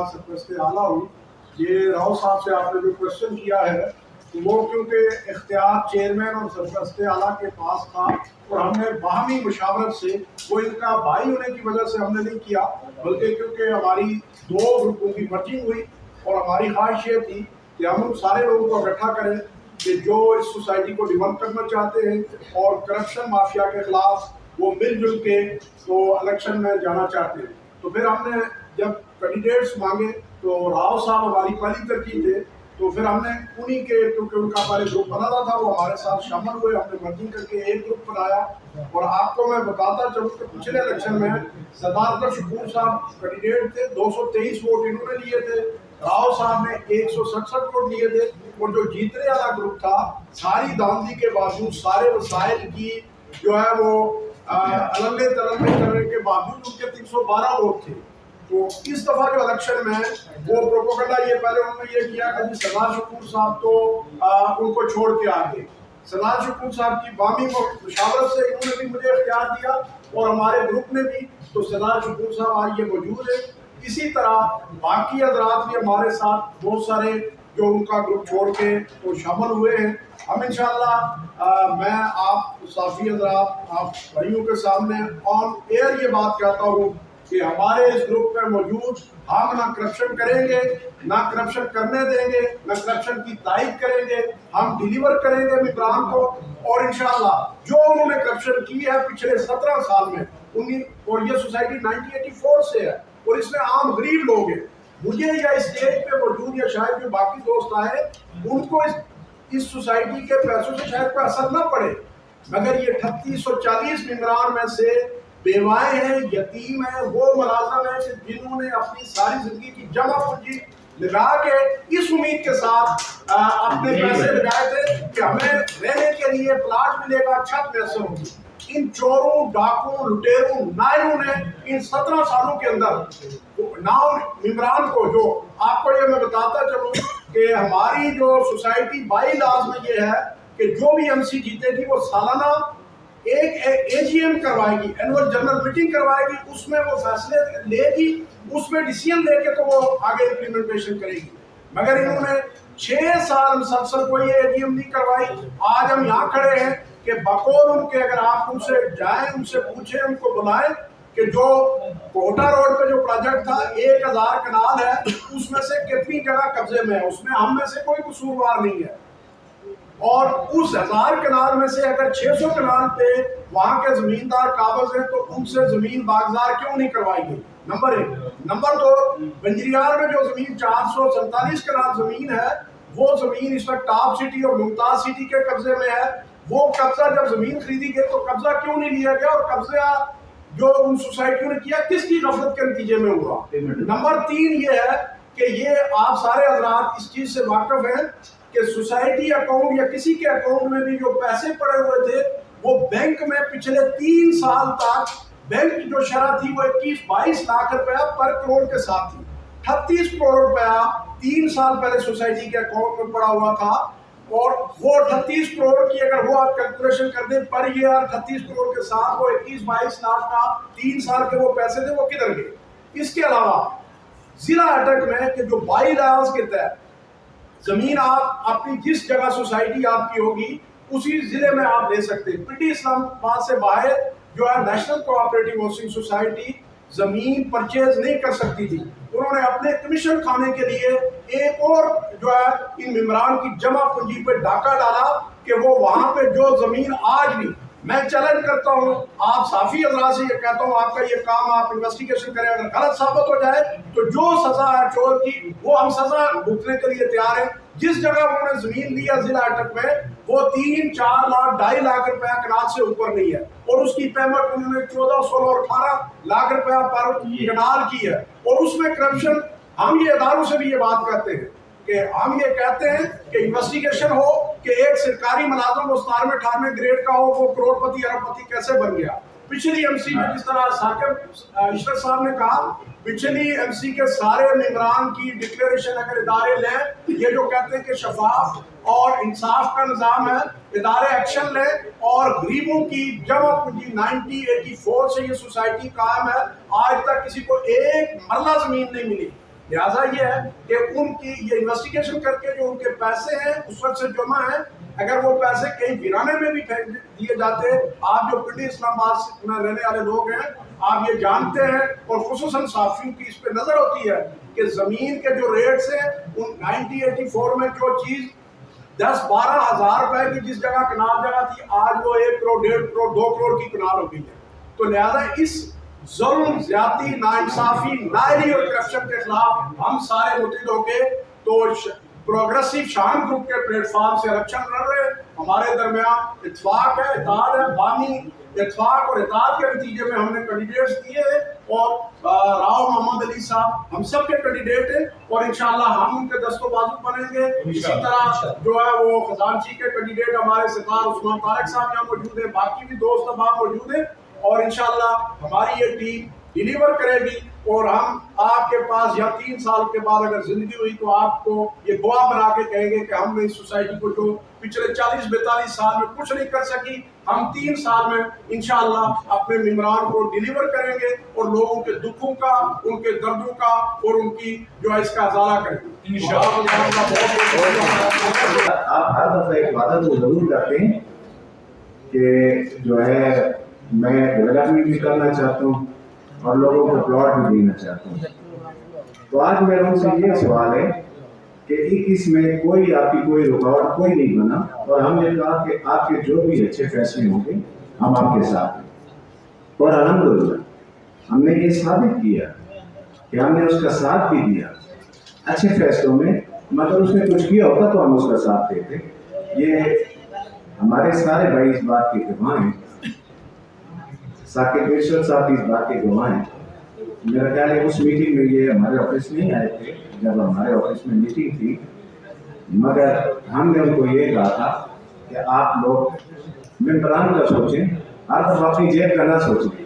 सरपरस्त आला हूँ। ये राव साहब से आपने जो क्वेश्चन किया है तो वो क्योंकि इख्तियार चेयरमैन और सरपरस्त आला के पास था और हमने बाहमी मुशावरत से, वो इनका भाई होने की वजह से हमने नहीं किया, बल्कि क्योंकि हमारी दो ग्रुपों की मर्जिंग हुई और हमारी ख्वाहिश ये थी कि हम उन सारे लोगों को इकट्ठा करें कि जो इस सोसाइटी को डेवलप करना चाहते हैं और करप्शन माफिया के खिलाफ वो मिलजुल के तो इलेक्शन में जाना चाहते हैं। तो फिर हमने जब कैंडिडेट्स मांगे तो राव साहब हमारी पहली तरकीब थे, तो फिर हमने उन्हीं के, क्योंकि उनका हमारे ग्रुप बना था, वो हमारे साथ शामिल हुए, हमने मर्जिंग करके एक ग्रुप बनाया। और आपको मैं बताता चलूँ कि पिछले इलेक्शन में सरदार शकूर साहब कैंडिडेट थे, 223 वोट इन्होंने लिए थे, राव साहब ने 167 वोट लिए थे। और जो जीतने वाला ग्रुप था, सारी दामदी के बावजूद, सारे वसाइल की जो है वो अलल्ले तलल्ले करने के बावजूद उनके 312 वोट थे। तो इस दफा जो इलेक्शन में वो प्रोपोगंडा ये पहले उन्होंने ये किया कि सरदार शकूर साहब तो उनको छोड़ के आ गए। सरदार शकूर साहब की बामी मुशावरत से इन्होंने भी मुझे इख्तियार दिया और हमारे ग्रुप ने भी। तो सरदार शकूर साहब आज ये मौजूद है। इसी तरह बाकी हजरात भी हमारे साथ बहुत सारे जो उनका ग्रुप छोड़ के तो शामिल हुए हैं। हम इंशाअल्लाह मैं आप साफी हजरात, आप भाइयों के सामने ऑन एयर ये बात कहता हूँ कि हमारे इस ग्रुप में मौजूद हम ना करप्शन करेंगे, ना करप्शन करने देंगे, ना करप्शन की तायद करेंगे। हम डिलीवर करेंगे इमरान को और इंशाअल्लाह जो उन्होंने करप्शन की है पिछले 17 साल में उन्हीं, और ये सोसाइटी 1984 से है और इसमें आम गरीब लोग हैं। मुझे या इस स्टेज पे मौजूद या शायद जो बाकी दोस्त आए उनको इस सोसाइटी के पैसों से शायद कोई असर ना पड़े, मगर ये 3840 मेंबरान में से बेवाएं हैं, यतीम हैं, वो मुलाजम हैं कि जिन्होंने अपनी सारी जिंदगी की जमा पूंजी लगा के इस उम्मीद के साथ अपने पैसे लगाए थे कि हमें रहने के लिए प्लाट मिलेगा, छत मैसर होगी। इन चोरों, डाकुओं, लुटेरों, नायरों ने इन 17 सालों के अंदर नाव इमरान को, जो आपको ये मैं बताता चलूं कि हमारी जो सोसाइटी बाई लाज में ये है कि जो भी एमसी जीतेगी वो सालाना एक एजीएम करवाएगी, एनुअल जनरल मीटिंग करवाएगी, उसमें वो फैसले लेगी, उसमें डिसीजन लेके तो वो आगे इम्प्लीमेंटेशन करेगी। मगर इन्होंने 6 साल मुसलसल कोई एजीएम नहीं करवाई। आज हम यहाँ खड़े हैं कि बकौल उनके, अगर आप उनसे जाएं, उनसे पूछें, उनको बुलाएं कि जो कोटा रोड पे जो प्रोजेक्ट था 1000 कनाल है, उसमें से कितनी जगह कब्जे में है, उसमें हम में से कोई कसूरवार नहीं है। और उस 1000 कनाल में से अगर 600 कनाल पे वहां के जमींदार काबज हैं तो उनसे जमीन बागजार क्यों नहीं करवाई गई? नंबर 1। नंबर 2, बंजरियार में जो जमीन 447 कनाल जमीन है, वो जमीन इस वक्त टॉप सिटी और मुमताज सिटी के कब्जे में है। वो कब्जा जब जमीन खरीदी गई तो कब्जा क्यों नहीं लिया गया, और कब्जा जो उन सोसाइटियों ने किया किसकी गफलत के नतीजे में हुआ? नंबर 3 ये है कि ये आप सारे हजरात इस चीज से वाकिफ हैं कि सोसाइटी अकाउंट या किसी के अकाउंट में भी जो पैसे पड़े हुए थे वो बैंक में पिछले 3 साल तक बैंक की जो शरह थी वो 21-22 लाख रुपया पर करोड़ के साथ थी। 38 करोड़ रुपया 3 साल पहले सोसाइटी के अकाउंट में पड़ा हुआ था। और वो 38 करोड़ की अगर वो आप कैलकुलेशन कर दें पर ईयर 38 करोड़ के साथ वो 21-22 लाख का 3 साल के वो पैसे थे, वो किधर गए? इसके अलावा जिला अटक में कि जो बाई लाज के तहत जमीन आप अपनी जिस जगह सोसाइटी आपकी होगी उसी जिले में आप ले सकते हैं। पिंडी इस्लामाबाद से बाहर जो है नेशनल कोऑपरेटिव हाउसिंग सोसाइटी जमीन परचेज नहीं कर सकती थी। उन्होंने अपने कमीशन खाने के लिए एक और जो है इन मेंबरान की जमा पूंजी पे डाका डाला कि वो वहां पे जो जमीन आज भी, मैं चैलेंज करता हूं, आप साफी हजरात से ये कहता हूं, आपका ये काम आप इन्वेस्टिगेशन करें, अगर गलत साबित हो जाए तो जो सजा है चोर की वो हम सजा भुगतने के लिए तैयार हैं। जिस जगह उन्होंने जमीन लिया जिला अटक में वो 3-4 लाख 2.5 लाख रुपया कनाल से ऊपर नहीं है, और उसकी पेमेंट उन्होंने 14, 16 और 18 लाख रुपया पर कनाल की है। और उसमें करप्शन, हम ये अदारों से भी ये बात करते हैं कि हम ये कहते हैं कि इन्वेस्टिगेशन हो कि एक सरकारी मुलाजिम वो 17वें 18वें ग्रेड का हो, वो करोड़पति अरबपति कैसे बन गया। पिछली एमसी में जिस तरह साकिब इशरत साहब ने कहा, पिछली एमसी के सारे मेंबरान की डिक्लेरेशन अगर इदारे लें, ये जो कहते हैं कि शफाफ और इंसाफ का निज़ाम है, इदारे एक्शन लें और गरीबों की जमा पूंजी 1984 से ये सोसाइटी कायम है, आज तक किसी को एक मरला जमीन नहीं मिली। لہٰذا یہ ہے کہ ان کی یہ انویسٹیگیشن کر کے جو ان کے پیسے ہیں اس وقت سے جمع ہیں، اگر وہ پیسے کہیں ویرانے میں بھی پھینک دیے جاتے، آپ جو پنڈی اسلام آباد میں رہنے والے لوگ ہیں آپ یہ جانتے ہیں، اور خصوصاً صحافیوں کی اس پہ نظر ہوتی ہے کہ زمین کے جو ریٹس ہیں ان 1984 میں جو چیز 10-12 ہزار روپے کی جس جگہ کنال جگہ تھی آج وہ 1 کروڑ 1.5 کروڑ 2 کروڑ کی کنال ہو گئی ہے. تو لہذا اس ظلم، زیادتی، ناانصافی، نااہلی اور کرپشن کے خلاف ہم سارے متحد ہو کے تو پروگریسو شان گروپ کے پلیٹ فارم سے الیکشن لڑ رہے ہیں. ہمارے درمیان اتفاق ہے، اتحاد ہے، بامی اتفاق اور اتحاد کے نتیجے میں ہم نے کینڈیڈیٹس دیے ہیں، اور راؤ محمد علی صاحب ہم سب کے کینڈیڈیٹ ہیں، اور انشاءاللہ ہم ان کے دست و بازو بنیں گے. اسی طرح جو ہے وہ خزانچی کے کینڈیڈیٹ ہمارے ستار عثمان طارق صاحب یہاں موجود ہیں، باقی بھی دوست احباب موجود ہیں، اور انشاءاللہ ہماری یہ ٹیم ڈیلیور کرے گی. اور ہم آپ کے پاس یا 3 سال کے بعد اگر زندگی ہوئی تو آپ کو یہ گواہ بنا کے کہیں گے کہ ہم نے اس سوسائٹی کو جو پچھلے 40-42 سال میں کچھ نہیں کر سکی، ہم 3 سال میں انشاءاللہ اپنے ممبران کو ڈیلیور کریں گے، اور لوگوں کے دکھوں کا، ان کے دردوں کا اور ان کی جو ہے اس کا ازالہ کریں گے انشاءاللہ. آپ ہر دفعہ ایک وعدہ تو ضرور کرتے ہیں کہ جو ہے میں ڈیولپمنٹ بھی کرنا چاہتا ہوں اور لوگوں کو پلاٹ بھی دینا چاہتا ہوں. تو آج میرا ان سے یہ سوال ہے کہ 21 میں کوئی آپ کی کوئی رکاوٹ کوئی نہیں بنا، اور ہم نے کہا کہ آپ کے جو بھی اچھے فیصلے ہوں گے ہم آپ کے ساتھ ہیں. اور الحمدللہ ہم نے یہ ثابت کیا کہ ہم نے اس کا ساتھ بھی دیا اچھے فیصلوں میں، مگر اس نے کچھ کیا ہوتا تو ہم اس کا ساتھ دیتے. یہ ہمارے سارے بھائی اس بات کے گواہ ہیں، ثاقب ارشد صاحب اس بات کے گواہ ہیں. میرا خیال ہے اس میٹنگ میں یہ ہمارے آفس نہیں آئے تھے جب ہمارے آفس میں میٹنگ تھی، مگر ہم نے ان کو یہ کہا تھا کہ آپ لوگ ممبران کا سوچیں، آپ اپنی جیب کا نہ سوچیں.